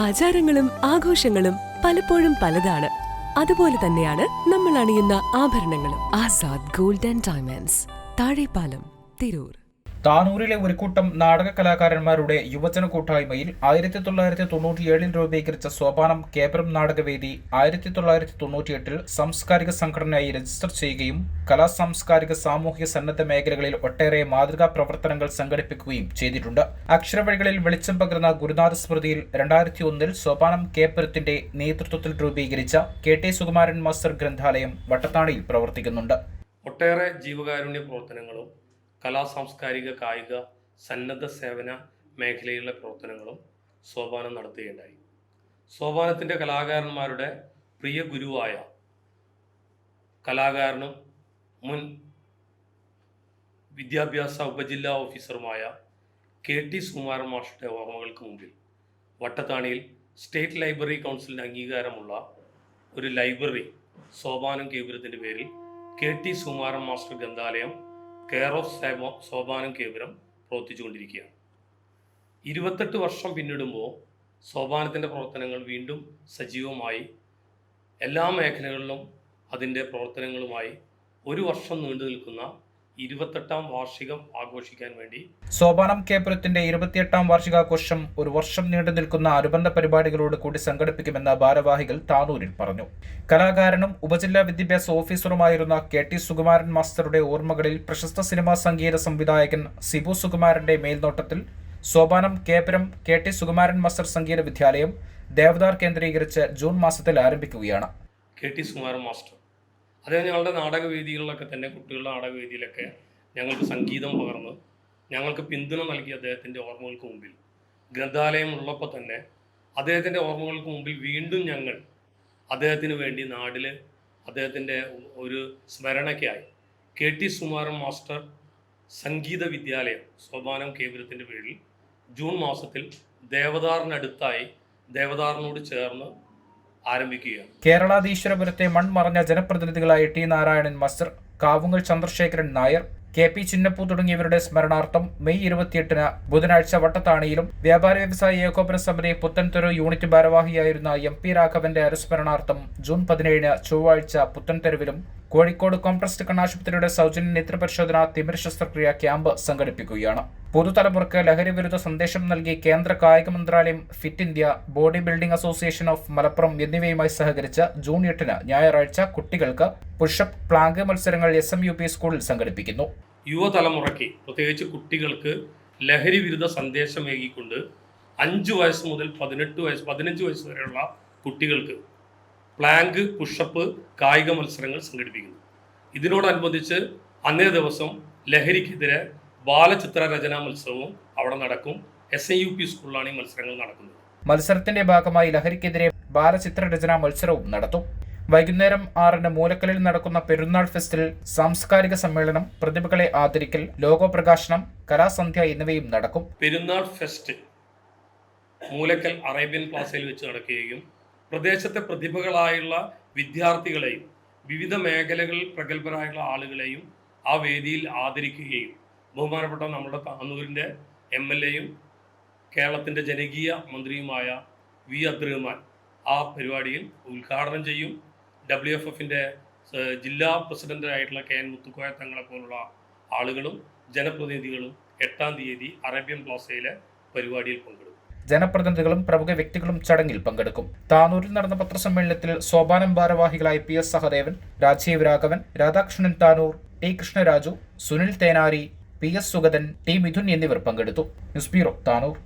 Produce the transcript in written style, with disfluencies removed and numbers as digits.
ആചാരങ്ങളും ആഘോഷങ്ങളും പലപ്പോഴും പലതാണ്. അതുപോലെ തന്നെയാണ് നമ്മൾ അണിയുന്ന ആഭരണങ്ങളും. Azad gold and diamonds, Thazhepalam, Tirur. താനൂരിലെ ഒരു കൂട്ടം നാടക കലാകാരന്മാരുടെ യുവജന കൂട്ടായ്മയിൽ 1997 രൂപീകരിച്ച സോപാനം കേബ്രം നാടകവേദി 1998 സാംസ്കാരിക സംഘടനയായി രജിസ്റ്റർ ചെയ്യുകയും കലാസാംസ്കാരിക സാമൂഹിക സന്നദ്ധ മേഖലകളിൽ ഒട്ടേറെ മാതൃകാ പ്രവർത്തനങ്ങൾ സംഘടിപ്പിക്കുകയും ചെയ്തിട്ടുണ്ട്. അക്ഷരവഴികളിൽ വെളിച്ചം പകർന്ന ഗുരുനാഥ സ്മൃതിയിൽ 2001 സോപാനം കേബ്രത്തിന്റെ നേതൃത്വത്തിൽ രൂപീകരിച്ച KT സുകുമാരൻ മാസ്റ്റർ ഗ്രന്ഥാലയം വട്ടത്താണിയിൽ പ്രവർത്തിക്കുന്നുണ്ട്. ഒട്ടേറെ ജീവകാരുണ്യ പ്രവർത്തനങ്ങളും കലാസാംസ്കാരിക കായിക സന്നദ്ധ സേവന മേഖലയിലെ പ്രവർത്തനങ്ങളും സോപാനം നടത്തുകയുണ്ടായി. സോപാനത്തിൻ്റെ കലാകാരന്മാരുടെ പ്രിയ ഗുരുവായ കലാകാരനും മുൻ വിദ്യാഭ്യാസ ഉപജില്ലാ ഓഫീസറുമായ KT സുകുമാരൻ മാസ്റ്ററുടെ ഓർമ്മകൾക്ക് മുമ്പിൽ വട്ടത്താണിയിൽ സ്റ്റേറ്റ് ലൈബ്രറി കൗൺസിലിന് അംഗീകാരമുള്ള ഒരു ലൈബ്രറി സോപാനം കേന്ദ്രത്തിൻ്റെ പേരിൽ KT സുകുമാരൻ മാസ്റ്റർ ഗ്രന്ഥാലയം കെയർ ഓഫ് സോപാനം കേന്ദ്രം പ്രവർത്തിച്ചുകൊണ്ടിരിക്കുകയാണ്. 28 വർഷം പിന്നിടുമ്പോൾ സോപാനത്തിൻ്റെ പ്രവർത്തനങ്ങൾ വീണ്ടും സജീവമായി എല്ലാ മേഖലകളിലും അതിൻ്റെ പ്രവർത്തനങ്ങളുമായി ഒരു വർഷം നീണ്ടു നിൽക്കുന്ന 28ാം വാർഷികം ആഘോഷിക്കാൻ വേണ്ടി സോപാനം കേന്ദ്രത്തിന്റെ 28ാം വാർഷികാഘോഷം ഒരു വർഷം നീണ്ടു നിൽക്കുന്ന അനുബന്ധ പരിപാടികളോട് കൂടി സംഘടിപ്പിക്കുമെന്ന് ഭാരവാഹികൾ താനൂരിൽ പറഞ്ഞു. കലാകാരനും ഉപജില്ലാ വിദ്യാഭ്യാസ ഓഫീസറുമായിരുന്ന KT സുകുമാരൻ മാസ്റ്ററുടെ ഓർമ്മകളിൽ പ്രശസ്ത സിനിമാ സംഗീത സംവിധായകൻ സിബു സുകുമാരന്റെ മേൽനോട്ടത്തിൽ സോപാനം കേന്ദ്രം KT സുകുമാരൻ മാസ്റ്റർ സംഗീത വിദ്യാലയം ദേവദാർ കേന്ദ്രീകരിച്ച് ജൂൺ മാസത്തിൽ ആരംഭിക്കുകയാണ്. KT സുകുമാരൻ മാസ്റ്റർ അദ്ദേഹം ഞങ്ങളുടെ നാടകവേദികളിലൊക്കെ തന്നെ, കുട്ടികളുടെ നാടകവേദിയിലൊക്കെ ഞങ്ങൾക്ക് സംഗീതം പകർന്ന് ഞങ്ങൾക്ക് പിന്തുണ നൽകിയ അദ്ദേഹത്തിൻ്റെ ഓർമ്മകൾക്ക് മുമ്പിൽ ഗ്രന്ഥാലയം ഉള്ളപ്പോൾ തന്നെ അദ്ദേഹത്തിൻ്റെ ഓർമ്മകൾക്ക് മുമ്പിൽ വീണ്ടും ഞങ്ങൾ അദ്ദേഹത്തിന് വേണ്ടി നാട്ടിൽ അദ്ദേഹത്തിൻ്റെ ഒരു സ്മരണയ്ക്കായി KT സുകുമാരൻ മാസ്റ്റർ സംഗീത വിദ്യാലയം സോപാനം കേന്ദ്രത്തിൻ്റെ പേരിൽ ജൂൺ മാസത്തിൽ ദേവദാറിനടുത്തായി ദേവദാറിനോട് ചേർന്ന് ആരംഭിക്കുകയാണ്. കേരളാധീശ്വരപുരത്തെ മൺമറഞ്ഞ ജനപ്രതിനിധികളായ T Narayanan master, Kavungal Chandrasekharan Nair, KP ചിന്നപ്പൂ തുടങ്ങിയവരുടെ സ്മരണാർത്ഥം മെയ് 28 ബുധനാഴ്ച വട്ടത്താണിയിലും വ്യാപാര വ്യവസായ ഏകോപന സമിതി പുത്തൻതെരു യൂണിറ്റ് ഭാരവാഹിയായിരുന്ന MP രാഘവന്റെ അനുസ്മരണാർത്ഥം ജൂൺ 17 ചൊവ്വാഴ്ച പുത്തൻതെരുവിലും കോഴിക്കോട് കോംട്രസ്റ്റ് കണ്ണാശുപത്രിയുടെ സൗജന്യ നേത്രപരിശോധന തിമിര ശസ്ത്രക്രിയ ക്യാമ്പ് സംഘടിപ്പിക്കുകയാണ്. പുതുതലമുറക്ക് ലഹരി വിരുദ്ധ സന്ദേശം നൽകി കേന്ദ്ര കായിക മന്ത്രാലയം, fit India, body building association of Malappuram എന്നിവയുമായി സഹകരിച്ച് ജൂൺ 8 ഞായറാഴ്ച കുട്ടികൾക്ക് പുഷപ്പ്, പ്ലാങ്ക് മത്സരങ്ങൾ SMUP സ്കൂളിൽ സംഘടിപ്പിക്കുന്നു. യുവതലമുറയ്ക്ക്, പ്രത്യേകിച്ച് കുട്ടികൾക്ക് ലഹരി വിരുദ്ധ സന്ദേശം ഏകിക്കൊണ്ട് 5 വയസ്സ് മുതൽ 15 വയസ്സ് വരെയുള്ള കുട്ടികൾക്ക് പ്ലാങ്ക്, പുഷപ്പ് കായിക മത്സരങ്ങൾ സംഘടിപ്പിക്കുന്നു. ഇതിനോടനുബന്ധിച്ച് അന്നേ ദിവസം ലഹരിക്കെതിരെ ബാലചിത്ര രചനാ മത്സരവും അവിടെ നടക്കും. SIUP സ്കൂളിലാണ് ഈ മത്സരങ്ങൾ നടക്കുന്നത്. മത്സരത്തിന്റെ ഭാഗമായി ലഹരിക്കെതിരെ ബാലചിത്ര രചനാ മത്സരവും നടത്തും. വൈകുന്നേരം 6 മൂലക്കലിൽ നടക്കുന്ന പെരുന്നാൾ ഫെസ്റ്റിൽ സാംസ്കാരിക സമ്മേളനം, പ്രതിഭകളെ ആദരിക്കൽ, ലോഗോ പ്രകാശനം, കലാസന്ധ്യ എന്നിവയും നടക്കും. പെരുന്നാൾ ഫെസ്റ്റ് മൂലക്കൽ അറേബ്യൻ പ്ലാസയിൽ വെച്ച് നടക്കുകയും പ്രദേശത്തെ പ്രതിഭകളായുള്ള വിദ്യാർത്ഥികളെയും വിവിധ മേഖലകളിൽ പ്രഗത്ഭരായുള്ള ആളുകളെയും ആ വേദിയിൽ ആദരിക്കുകയും ബഹുമാനപ്പെട്ട നമ്മുടെ താനൂരിൻ്റെ MLAയും കേരളത്തിൻ്റെ ജനകീയ മന്ത്രിയുമായ V അബ്ദുറഹ്മാൻ ആ പരിപാടിയിൽ ഉദ്ഘാടനം ചെയ്യും. WFFന്റെ ജില്ലാ പ്രസിഡന്റായിട്ടുള്ള KN മുത്തുക്കോയ തങ്ങളെ പോലുള്ള ആളുകളും ജനപ്രതിനിധികളും 8-ാം തീയതി അറേബ്യൻ പ്ലാസയിലെ പരിപാടിയിൽ പങ്കെടുക്കും. ജനപ്രതിനിധികളും പ്രമുഖ വ്യക്തികളും ചടങ്ങിൽ പങ്കെടുക്കും. താനൂരിൽ നടന്ന പത്രസമ്മേളനത്തിൽ സോപാനം ഭാരവാഹികളായ PS Sahadevan, Rajeev Raghavan, Radhakrishnan Tanur, T Krishnaraju, Sunil Thenari, PS Sugathan, T Mithun എന്നിവർ പങ്കെടുത്തു. News bureau, Tanur.